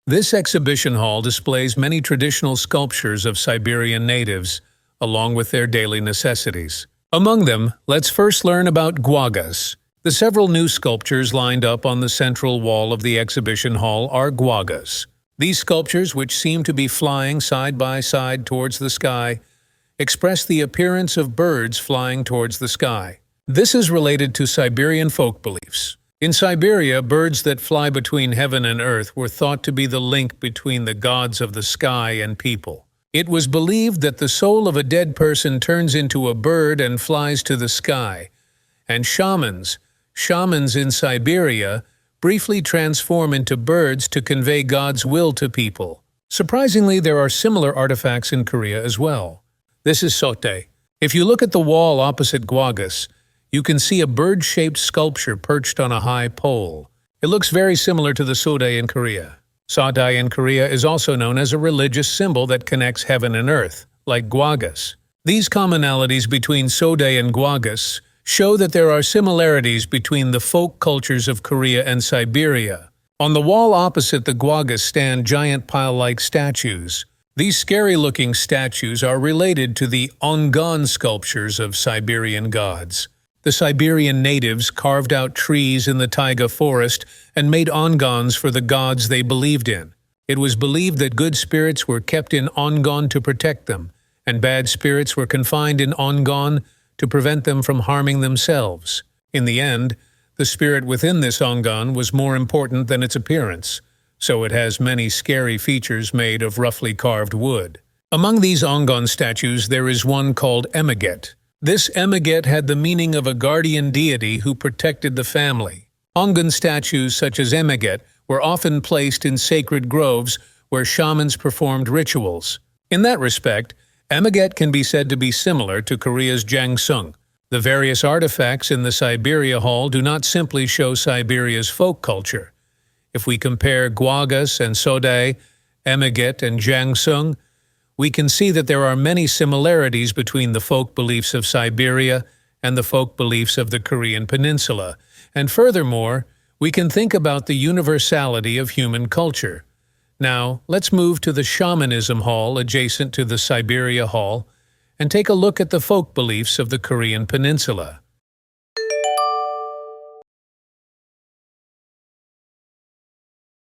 This exhibition hall displays many traditional sculptures of Siberian natives, along with their daily necessities. Among them, let's first learn about gwagas. The several new sculptures lined up on the central wall of the exhibition hall are gwagas. These sculptures, which seem to be flying side by side towards the sky, express the appearance of birds flying towards the sky. This is related to Siberian folk beliefs. In Siberia, birds that fly between heaven and earth were thought to be the link between the gods of the sky and people. It was believed that the soul of a dead person turns into a bird and flies to the sky, and shamans in Siberia briefly transform into birds to convey God's will to people. Surprisingly, there are similar artifacts in Korea as well. This is sote. If you look at the wall opposite gwagas, you can see a bird-shaped sculpture perched on a high pole. It looks very similar to the sote in Korea. Sote in Korea is also known as a religious symbol that connects heaven and earth, like gwagas. These commonalities between sote and gwagas show that there are similarities between the folk cultures of Korea and Siberia. On the wall opposite the gwagas stand giant pile-like statues. These scary-looking statues are related to the ongan sculptures of Siberian gods. The Siberian natives carved out trees in the taiga forest and made ongans for the gods they believed in. It was believed that good spirits were kept in ongan to protect them, and bad spirits were confined in ongan to prevent them from harming themselves. In the end, the spirit within this ongan was more important than its appearance, so it has many scary features made of roughly carved wood. Among these ongan statues there is one called Emaget. This Emaget had the meaning of a guardian deity who protected the family. Ongan statues such as Emaget were often placed in sacred groves where shamans performed rituals. In that respect, Emaget can be said to be similar to Korea's Jangsung. The various artifacts in the Siberia Hall do not simply show Siberia's folk culture. If we compare gwagas and sote, Emaget and Jangsung, we can see that there are many similarities between the folk beliefs of Siberia and the folk beliefs of the Korean peninsula. And furthermore, we can think about the universality of human culture. Now, let's move to the Shamanism Hall adjacent to the Siberia Hall and take a look at the folk beliefs of the Korean peninsula.